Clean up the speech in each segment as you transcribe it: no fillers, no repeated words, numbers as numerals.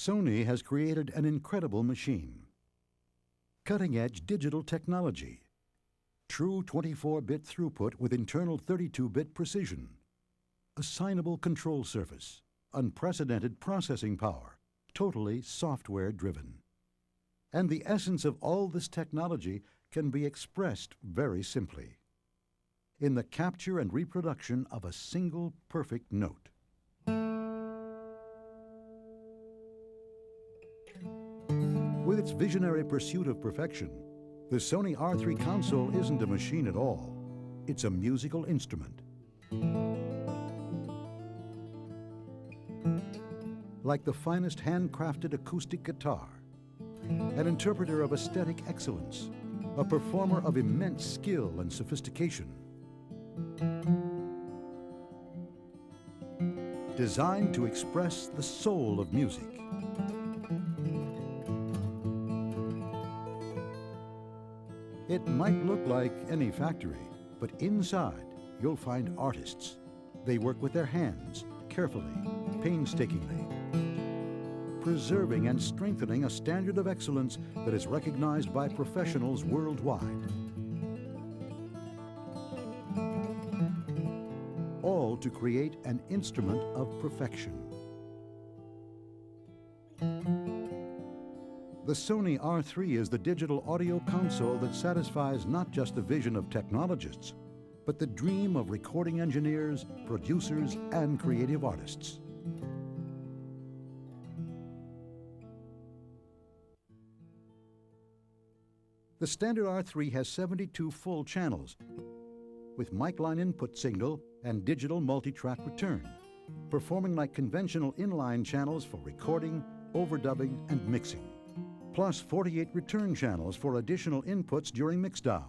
Sony has created an incredible machine. Cutting-edge digital technology, true 24-bit throughput with internal 32-bit precision, assignable control surface, unprecedented processing power, totally software-driven. And the essence of all this technology can be expressed very simply in the capture and reproduction of a single perfect note. With its visionary pursuit of perfection, the Sony R3 console isn't a machine at all. It's a musical instrument. Like the finest handcrafted acoustic guitar, an interpreter of aesthetic excellence, a performer of immense skill and sophistication. Designed to express the soul of music. It might look like any factory, but inside you'll find artists. They work with their hands, carefully, painstakingly, preserving and strengthening a standard of excellence that is recognized by professionals worldwide. All to create an instrument of perfection. The Sony R3 is the digital audio console that satisfies not just the vision of technologists, but the dream of recording engineers, producers, and creative artists. The standard R3 has 72 full channels with mic line input signal and digital multi-track return, performing like conventional inline channels for recording, overdubbing, and mixing. Plus 48 return channels for additional inputs during mixdown,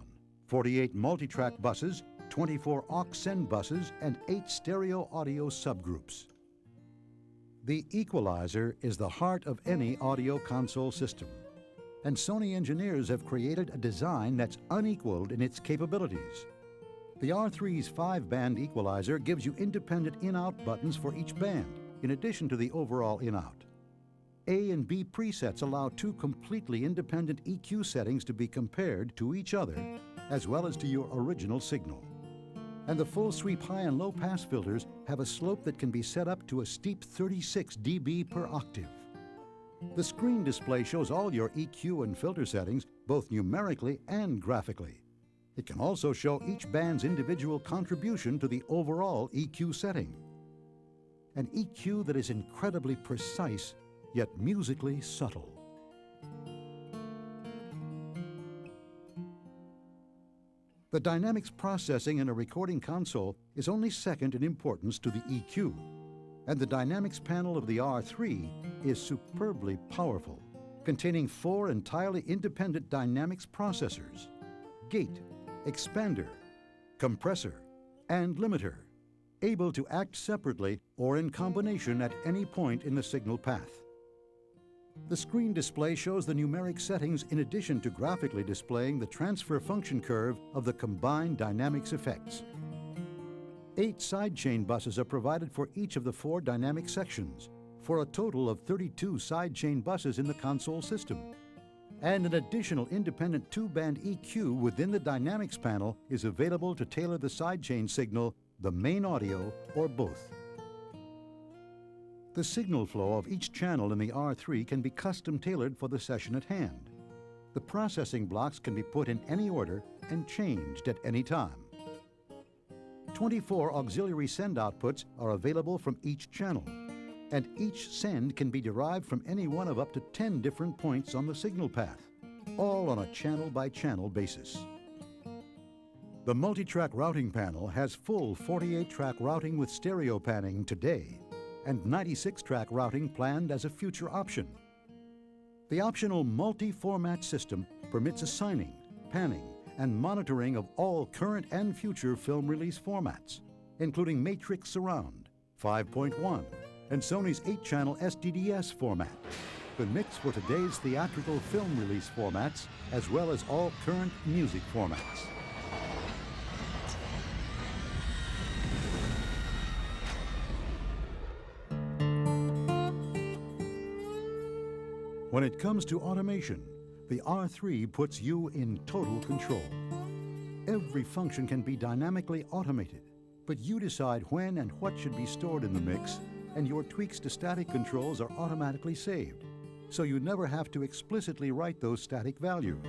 48 multi-track buses, 24 aux send buses, and 8 stereo audio subgroups. The Equalizer is the heart of any audio console system, and Sony engineers have created a design that's unequaled in its capabilities. The R3's 5-band equalizer gives you independent in-out buttons for each band, in addition to the overall in-out. A and B presets allow 2 completely independent EQ settings to be compared to each other, as well as to your original signal. And the full sweep high and low pass filters have a slope that can be set up to a steep 36 dB per octave. The screen display shows all your EQ and filter settings, both numerically and graphically. It can also show each band's individual contribution to the overall EQ setting. An EQ that is incredibly precise, yet musically subtle. The dynamics processing in a recording console is only second in importance to the EQ, and the dynamics panel of the R3 is superbly powerful, containing 4 entirely independent dynamics processors: gate, expander, compressor, and limiter, able to act separately or in combination at any point in the signal path. The screen display shows the numeric settings in addition to graphically displaying the transfer function curve of the combined dynamics effects. 8 sidechain buses are provided for each of the 4 dynamic sections, for a total of 32 sidechain buses in the console system. And an additional independent 2-band EQ within the dynamics panel is available to tailor the sidechain signal, the main audio, or both. The signal flow of each channel in the R3 can be custom tailored for the session at hand. The processing blocks can be put in any order and changed at any time. 24 auxiliary send outputs are available from each channel, and each send can be derived from any one of up to 10 different points on the signal path, all on a channel-by-channel basis. The multi-track routing panel has full 48-track routing with stereo panning today, and 96-track routing planned as a future option. The optional multi-format system permits assigning, panning, and monitoring of all current and future film release formats, including Matrix Surround, 5.1, and Sony's 8-channel SDDS format, the mix for today's theatrical film release formats, as well as all current music formats. When it comes to automation, the R3 puts you in total control. Every function can be dynamically automated, but you decide when and what should be stored in the mix, and your tweaks to static controls are automatically saved, so you never have to explicitly write those static values.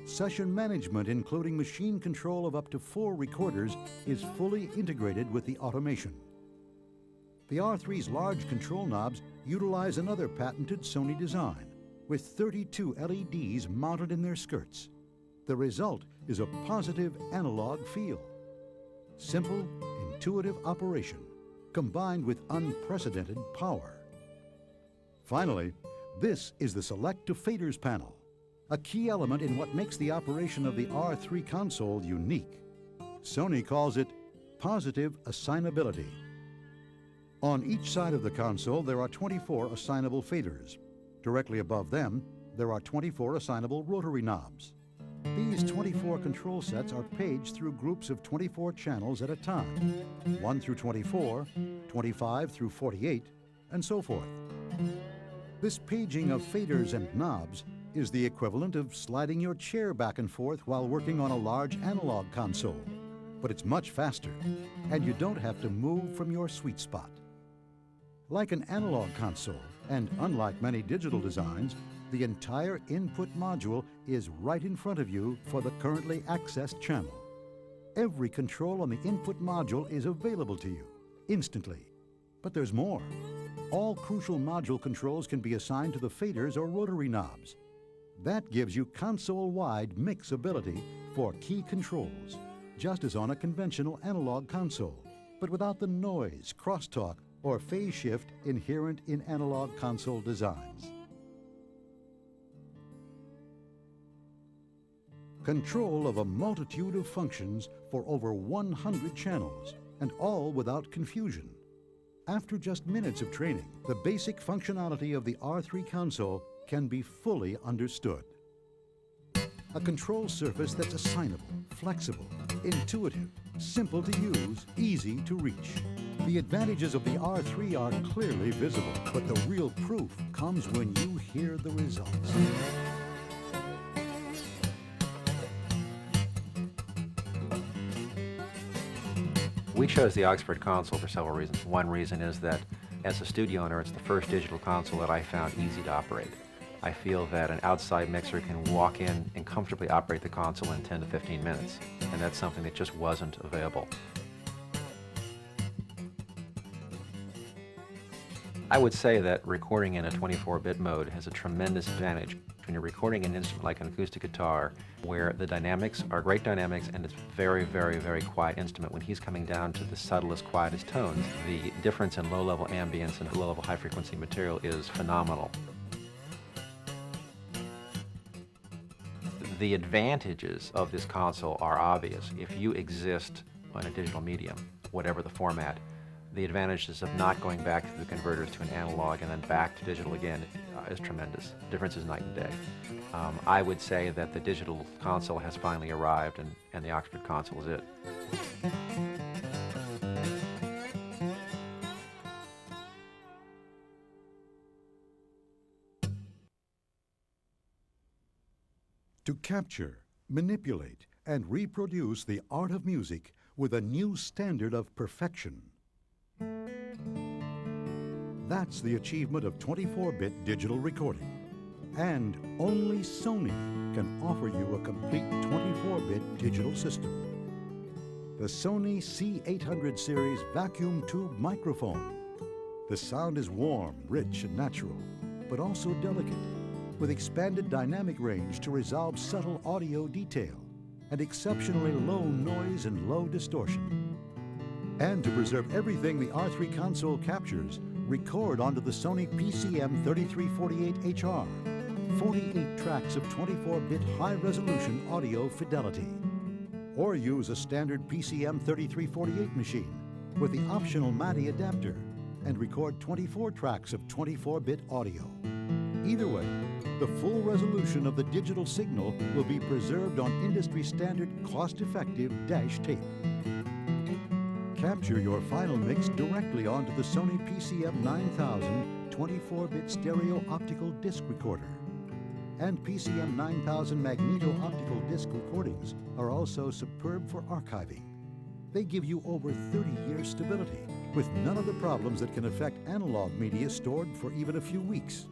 Session management, including machine control of up to 4 recorders, is fully integrated with the automation. The R3's large control knobs utilize another patented Sony design, with 32 LEDs mounted in their skirts. The result is a positive analog feel. Simple, intuitive operation, combined with unprecedented power. Finally, this is the Selective Faders panel, a key element in what makes the operation of the R3 console unique. Sony calls it positive assignability. On each side of the console, there are 24 assignable faders. Directly above them, there are 24 assignable rotary knobs. These 24 control sets are paged through groups of 24 channels at a time, 1 through 24, 25 through 48, and so forth. This paging of faders and knobs is the equivalent of sliding your chair back and forth while working on a large analog console, but it's much faster, and you don't have to move from your sweet spot. Like an analog console, and unlike many digital designs, the entire input module is right in front of you for the currently accessed channel. Every control on the input module is available to you instantly. But there's more. All crucial module controls can be assigned to the faders or rotary knobs. That gives you console-wide mixability for key controls, just as on a conventional analog console, but without the noise, crosstalk, or phase shift inherent in analog console designs. Control of a multitude of functions for over 100 channels, and all without confusion. After just minutes of training, the basic functionality of the R3 console can be fully understood. A control surface that's assignable, flexible, intuitive, simple to use, easy to reach. The advantages of the R3 are clearly visible, but the real proof comes when you hear the results. We chose the Oxford console for several reasons. One reason is that as a studio owner, it's the first digital console that I found easy to operate. I feel that an outside mixer can walk in and comfortably operate the console in 10 to 15 minutes, and that's something that just wasn't available. I would say that recording in a 24-bit mode has a tremendous advantage when you're recording an instrument like an acoustic guitar, where the dynamics are great dynamics and it's very, very, very quiet instrument. When he's coming down to the subtlest, quietest tones, the difference in low-level ambience and low-level high-frequency material is phenomenal. The advantages of this console are obvious. If you exist on a digital medium, whatever the format, the advantages of not going back through the converters to an analog and then back to digital again is tremendous. The difference is night and day. I would say that the digital console has finally arrived, and the Oxford console is it. To capture, manipulate, and reproduce the art of music with a new standard of perfection. That's the achievement of 24-bit digital recording. And only Sony can offer you a complete 24-bit digital system. The Sony C800 series vacuum tube microphone. The sound is warm, rich, and natural, but also delicate, with expanded dynamic range to resolve subtle audio detail and exceptionally low noise and low distortion. And to preserve everything the R3 console captures, record onto the Sony PCM3348HR, 48 tracks of 24-bit high-resolution audio fidelity. Or use a standard PCM3348 machine with the optional MADI adapter and record 24 tracks of 24-bit audio. Either way, the full resolution of the digital signal will be preserved on industry-standard, cost-effective dash tape. Capture your final mix directly onto the Sony PCM9000 24-bit stereo optical disc recorder. And PCM 9000 magneto-optical disc recordings are also superb for archiving. They give you over 30 years stability, with none of the problems that can affect analog media stored for even a few weeks.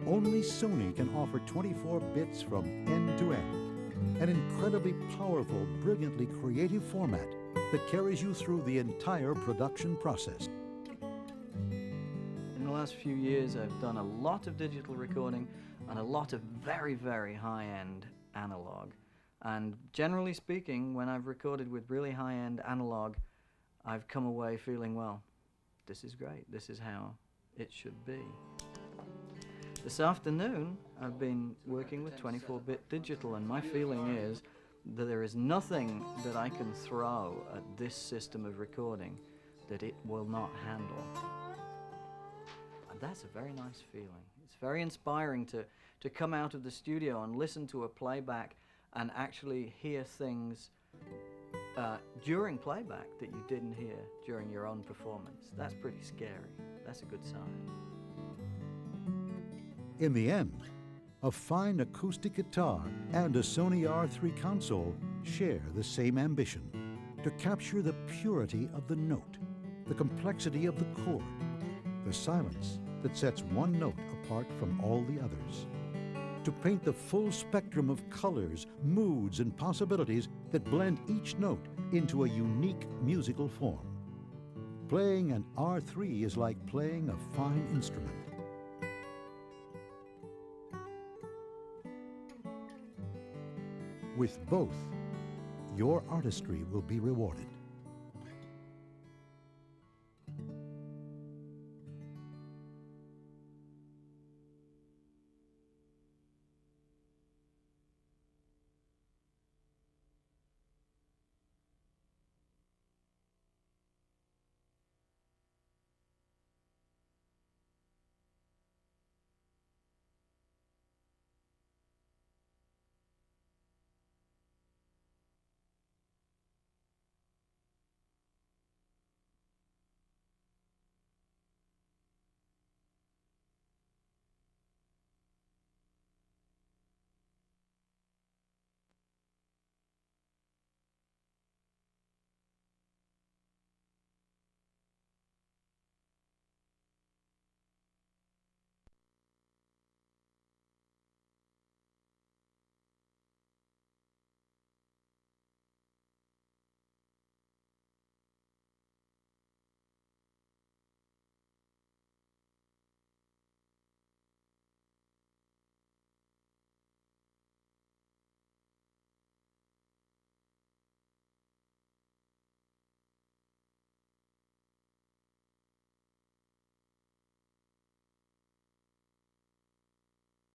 Only Sony can offer 24 bits from end to end, an incredibly powerful, brilliantly creative format that carries you through the entire production process. In the last few years, I've done a lot of digital recording and a lot of very, very high-end analog. And generally speaking, when I've recorded with really high-end analog, I've come away feeling, well, this is great. This is how it should be. This afternoon, I've been working with 24-bit digital, and my feeling is that there is nothing that I can throw at this system of recording that it will not handle. And that's a very nice feeling. It's very inspiring to come out of the studio and listen to a playback and actually hear things during playback that you didn't hear during your own performance. That's pretty scary. That's a good sign. In the end, a fine acoustic guitar and a Sony R3 console share the same ambition: to capture the purity of the note, the complexity of the chord, the silence that sets one note apart from all the others, to paint the full spectrum of colors, moods, and possibilities that blend each note into a unique musical form. Playing an R3 is like playing a fine instrument. With both, your artistry will be rewarded.